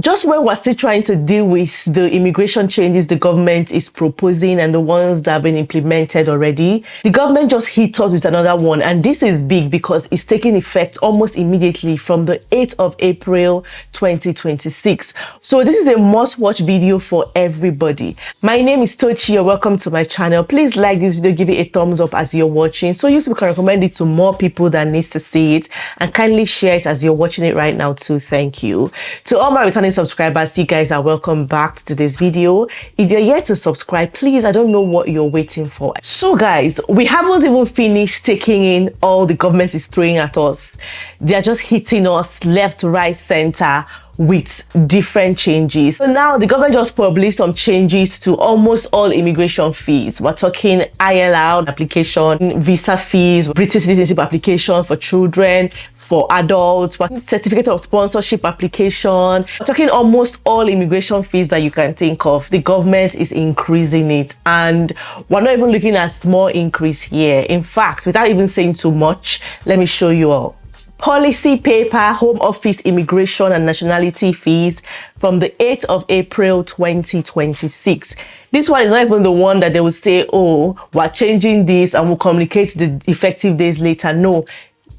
Just when we're still trying to deal with the immigration changes the government is proposing and the ones that have been implemented already, the government just hit us with another one. And this is big because it's taking effect almost immediately from the 8th of April 2026. So this is a must-watch video for everybody. My name is Tochi. Welcome to my channel. Please like this video, give it a thumbs up as you're watching so you can recommend it to more people that needs to see it, and kindly share it as you're watching it right now too. Thank you. To all my returning subscribers, you guys are welcome back to today's video. If you're yet to subscribe, please, I don't know what you're waiting for. So guys, we haven't even finished taking in all the government is throwing at us. They are just hitting us left, right, center with different changes. So now the government just published some changes to almost all immigration fees. We're talking ILR application, visa fees, British citizenship application for children, for adults, certificate of sponsorship application. We're talking almost all immigration fees that you can think of. The government is increasing it, and we're not even looking at small increase here. In fact, without even saying too much, let me show you all. Policy paper, Home Office immigration and nationality fees from the 8th of April 2026. This one is not even the one that they will say, oh, we're changing this and we'll communicate the effective days later. No,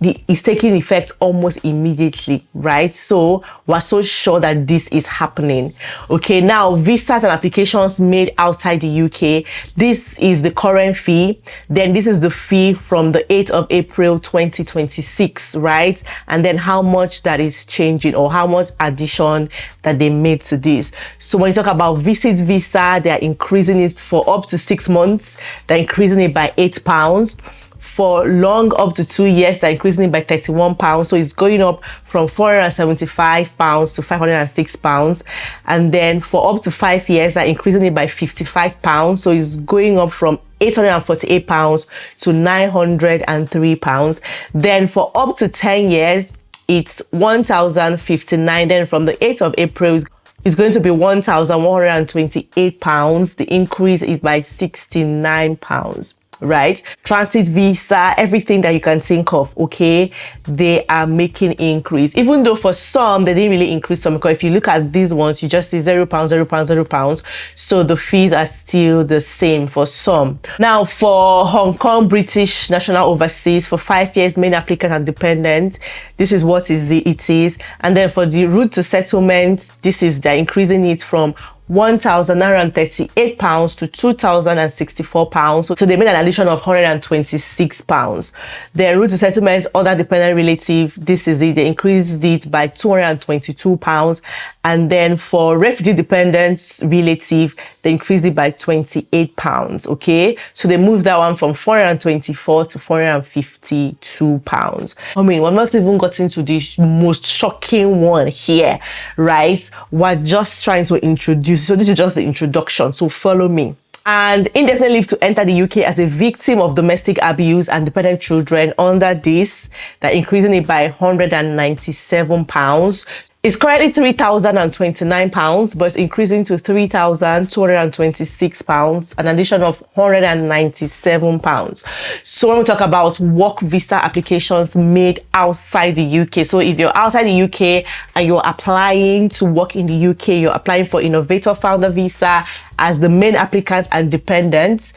it's taking effect almost immediately, right? So we're so sure that this is happening. Okay, now visas and applications made outside the UK. This is the current fee. Then this is the fee from the 8th of April 2026, right? And then how much that is changing, or how much addition that they made to this. So when you talk about visit visa, they are increasing it for up to 6 months. They're increasing it by £8. For long up to 2 years, they're increasing it by £31. So it's going up from £475 to £506. And then for up to 5 years, they're increasing it by £55. So it's going up from £848 to £903. Then for up to 10 years, it's £1,059. Then from the 8th of April, it's going to be £1,128. The increase is by £69. Right? Transit visa, everything that you can think of, okay, they are making increase. Even though for some they didn't really increase some, because if you look at these ones, you just see £0, £0, £0. So the fees are still the same for some. Now for Hong Kong British National Overseas, for 5 years, main applicant and dependent, this is what it is. And then for the route to settlement, this is, they're increasing it from £1,938 to £2,064. So they made an addition of £126. Their route to settlement, other dependent relative, this is it. They increased it by £222. And then for refugee dependents relative, they increased it by £28. Okay, so they moved that one from £424 to £452. I mean, we're not even gotten to the most shocking one here, right? We're just trying to introduce. So this is just the introduction. So follow me. And indefinite leave to enter the UK as a victim of domestic abuse and dependent children. Under this, they're increasing it by £197. It's currently £3,029, but it's increasing to £3,226, an addition of £197. So when we talk about work visa applications made outside the UK, so if you're outside the UK and you're applying to work in the UK, you're applying for innovator founder visa as the main applicant and dependent,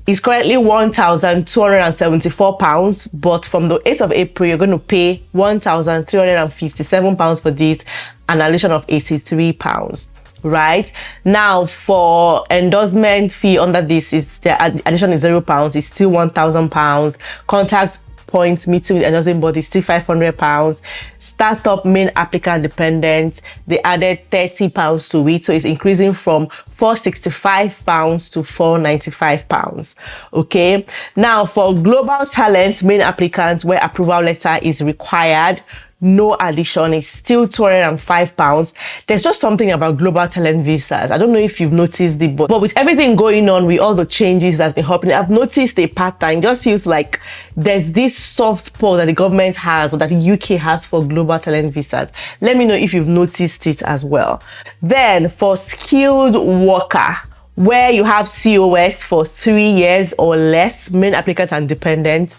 it's currently £1,274, but from the 8th of April, you're going to pay £1,357 for this, an addition of £83. Right now, for endorsement fee under this, is the addition is £0. It's still £1,000. Contact points meeting with endorsing body still £500. Startup main applicant dependent, they added £30 to it, so it's increasing from £465 to £495. Okay, now for global talent main applicants where approval letter is required, no addition, is still £205. There's just something about global talent visas. I don't know if you've noticed it, but with everything going on, with all the changes that's been happening, I've noticed a pattern. It just feels like there's this soft spot that the government has, or that the UK has, for global talent visas. Let me know if you've noticed it as well. Then for skilled worker, where you have COS for 3 years or less, main applicant and dependent,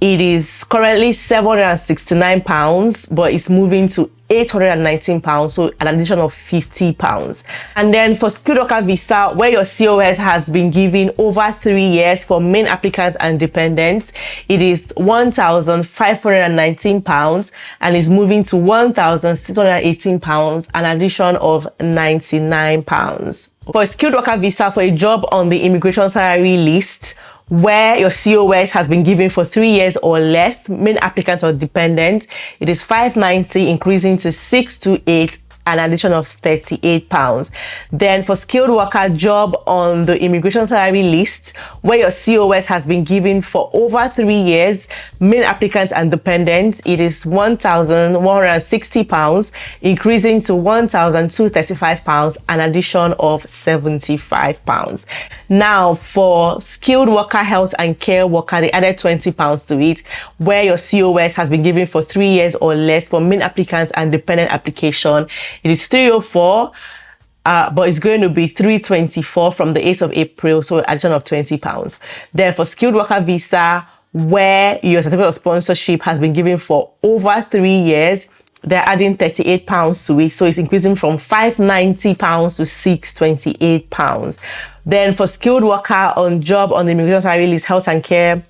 it is currently £769, but it's moving to £819, so an addition of £50. And then for skilled worker visa, where your COS has been given over 3 years for main applicants and dependents, it is £1,519 and is moving to £1,618, an addition of £99. For a skilled worker visa for a job on the immigration salary list, where your COS has been given for 3 years or less, main applicant or dependent, it is £590, increasing to £628, an addition of £38. Then for skilled worker job on the immigration salary list, where your COS has been given for over 3 years, main applicant and dependent, it is £1,160, increasing to £1,235, an addition of £75. Now for skilled worker health and care worker, they added £20 to it, where your COS has been given for 3 years or less for main applicant and dependent application. It is 304, but it's going to be 324 from the 8th of April, so addition of £20. Then for skilled worker visa, where your certificate of sponsorship has been given for over 3 years, they're adding £38 to it, so it's increasing from £590 to £628. Then for skilled worker on job on the immigration salary list health and care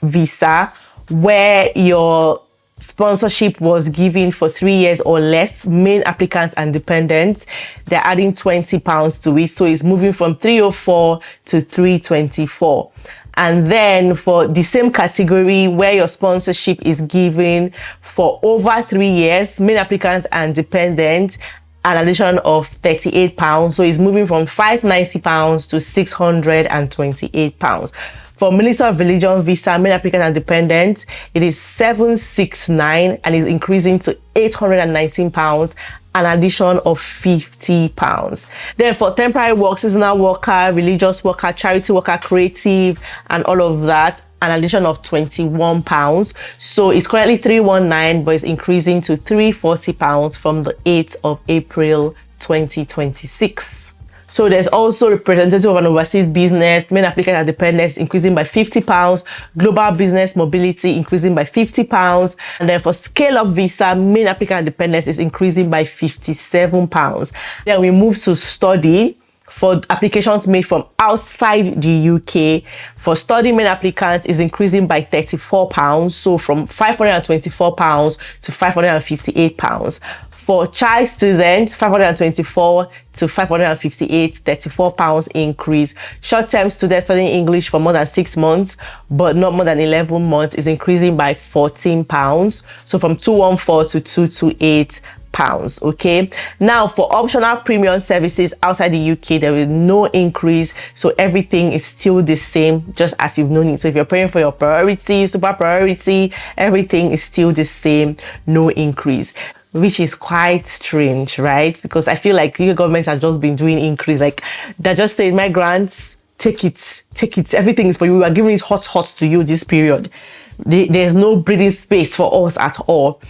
visa, where your sponsorship was given for 3 years or less, main applicant and dependent, they're adding £20 to it, so it's moving from 304 to 324. And then for the same category, where your sponsorship is given for over 3 years, main applicant and dependent, an addition of £38, so it's moving from £590 to £628. For Minister of Religion visa, main applicant and dependent, it is £769 and is increasing to £819, an addition of £50. Then for temporary work, seasonal worker, religious worker, charity worker, creative, and all of that, an addition of £21. So it's currently £319, but it's increasing to £340 from the 8th of April 2026. So there's also representative of an overseas business, main applicant and dependents increasing by £50, global business mobility increasing by £50, and then for scale-up visa, main applicant and dependents is increasing by £57. Then we move to study. For applications made from outside the UK, for study main applicants is increasing by £34, so from £524 to £558. For child students, £524 to £558, £34 increase. Short-term students studying English for more than 6 months, but not more than 11 months, is increasing by £14, so from £214 to £228. Okay, now for optional premium services outside the UK, there is no increase, so everything is still the same, just as you've known it. So if you're paying for your priority, super priority, everything is still the same, no increase, which is quite strange, right? Because I feel like UK government has just been doing increase, like they're just saying, migrants, take it, everything is for you, we are giving it hot to you this period. There's no breathing space for us at all.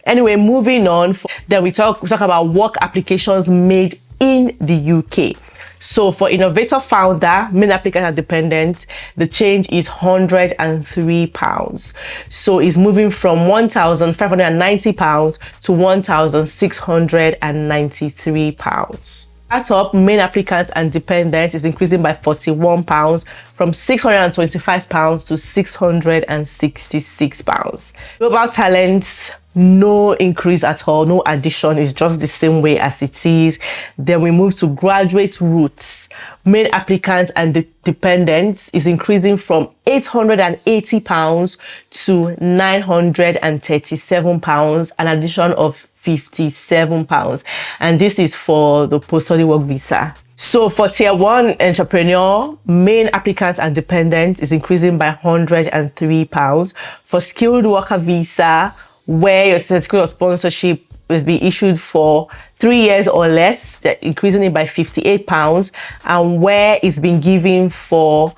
Anyway, moving on, then we talk about work applications made in the UK. So for innovator founder, main applicant and dependent, the change is £103. So it's moving from £1,590 to £1,693. Startup, main applicant and dependent is increasing by £41, from £625 to £666. Global talents, no increase at all, no addition, is just the same way as it is. Then we move to graduate routes. Main applicants and dependents is increasing from £880 to £937, an addition of £57, and this is for the post-study work visa. So for tier 1 entrepreneur, main applicants and dependents is increasing by £103. For skilled worker visa, where your certificate of sponsorship is being issued for 3 years or less, they're increasing it by £58, and where it's been given for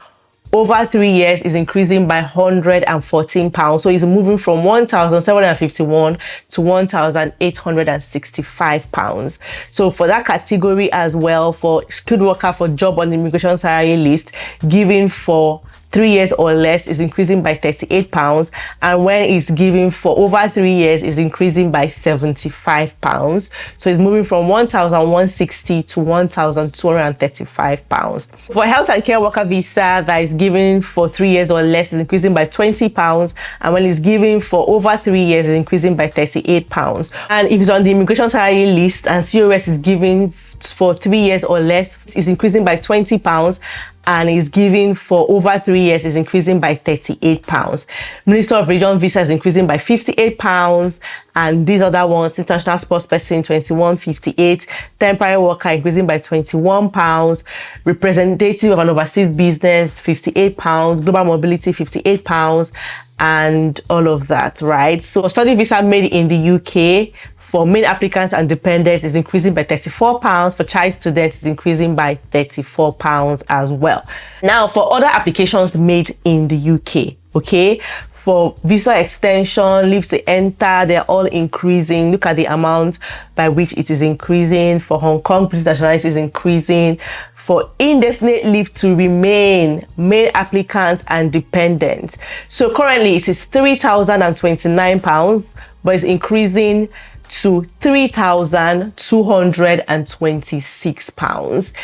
over 3 years is increasing by £114. So it's moving from £1,751 to £1,865. So for that category as well, for skilled worker for job on the immigration salary list, given for 3 years or less is increasing by 38 pounds, and when it's given for over 3 years is increasing by 75 pounds. So it's moving from 1,160 to 1,235 pounds. For health and care worker visa that is given for 3 years or less is increasing by 20 pounds, and when it's given for over 3 years is increasing by 38 pounds. And if it's on the immigration salary list and COS is given for 3 years or less, is increasing by 20 pounds, and is given for over 3 years is increasing by 38 pounds. Minister of Region visa is increasing by 58 pounds, and these other ones, international sports person 21.58, temporary worker increasing by 21 pounds, representative of an overseas business 58 pounds, global mobility 58 pounds, and all of that, right? So study visa made in the UK for main applicants and dependents is increasing by 34 pounds. For child students is increasing by 34 pounds as well. Now for other applications made in the UK, okay, for visa extension, leave to enter, they're all increasing. Look at the amount by which it is increasing. For Hong Kong, British nationality is increasing. For indefinite leave to remain, main applicant and dependent. So currently it is £3,029, but it's increasing to £3,226.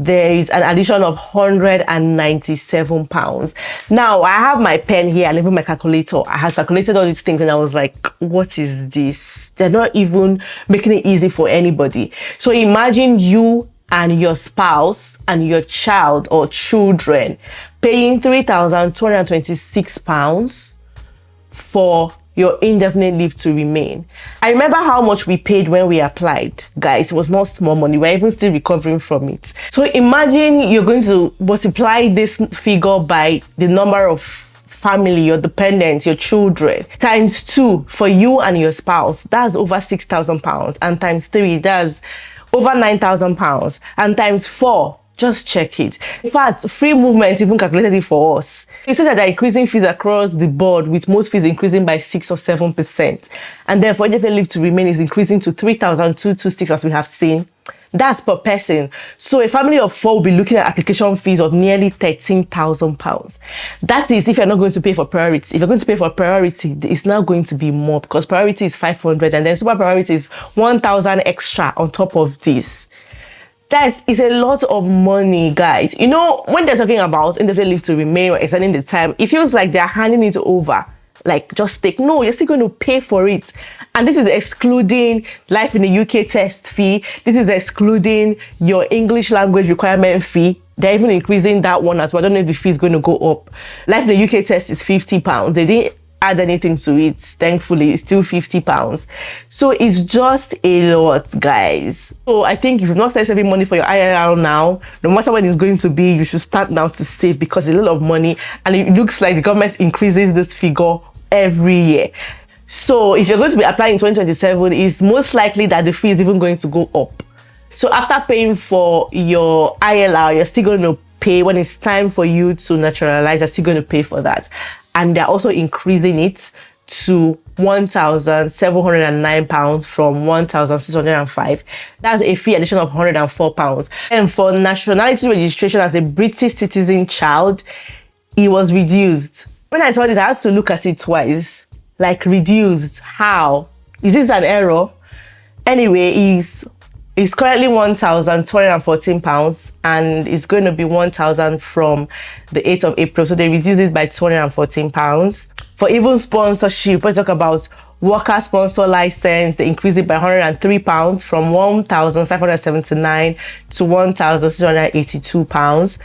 There is an addition of £197. Now I have my pen here and even my calculator. I had calculated all these things and I was like, what is this? They're not even making it easy for anybody. So imagine you and your spouse and your child or children paying £3,226 for your indefinite leave to remain. I remember how much we paid when we applied. Guys, it was not small money. We're even still recovering from it. So imagine you're going to multiply this figure by the number of family, your dependents, your children, times 2 for you and your spouse. That's over £6,000. And times 3, that's over £9,000. And times 4, just check it. In fact, free movement even calculated it for us. It says that they're increasing fees across the board, with most fees increasing by 6 or 7%. And then for indefinite leave to remain is increasing to 3,226, as we have seen. That's per person. So a family of 4 will be looking at application fees of nearly £13,000. That is if you're not going to pay for priority. If you're going to pay for priority, it's now going to be more, because priority is 500 and then super priority is 1,000 extra on top of this. That is a lot of money, guys. You know, when they're talking about indefinite leave to remain or extending the time, it feels like they're handing it over. Like, just take. No, you're still going to pay for it. And this is excluding life in the UK test fee. This is excluding your English language requirement fee. They're even increasing that one as well. I don't know if the fee is going to go up. Life in the UK test is £50. They didn't add anything to it. Thankfully, it's still £50. So it's just a lot, guys. So I think if you've not started saving money for your ILR now, no matter when it's going to be, you should start now to save, because it's a lot of money and it looks like the government increases this figure every year. So if you're going to be applying in 2027, it's most likely that the fee is even going to go up. So after paying for your ILR, you're still going to pay when it's time for you to naturalize. You're still going to pay for that. And they're also increasing it to £1,709 from £1,605. That's a fee addition of £104. And for nationality registration as a British citizen child, it was reduced. When I saw this, I had to look at it twice. Like, reduced? How? Is this an error? Anyway, it's currently £1,214 and it's going to be £1,000 from the 8th of April. So they reduced it by £214. For even sponsorship, we talk about worker sponsor license, they increased it by £103 from £1,579 to £1,682.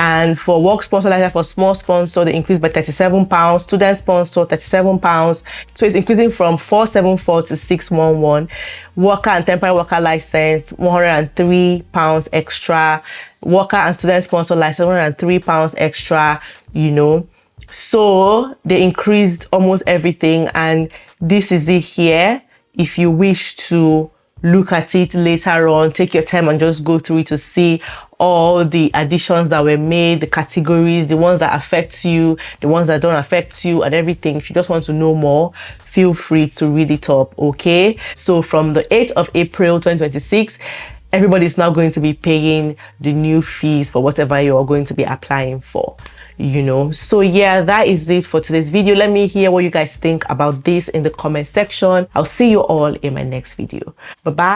And for work sponsor license for small sponsor, they increased by £37. Student sponsor, £37. So it's increasing from £474 to £611. Worker and temporary worker license, £103 extra. Worker and student sponsor license, £103 extra, you know. So they increased almost everything, and this is it here. If you wish to look at it later on, take your time and just go through it to see all the additions that were made, the categories, the ones that affect you, the ones that don't affect you, and everything. If you just want to know more, feel free to read it up, okay? So from the 8th of April 2026, everybody's now going to be paying the new fees for whatever you're going to be applying for, you know. So yeah, that is it for today's video. Let me hear what you guys think about this in the comment section. I'll see you all in my next video. Bye bye.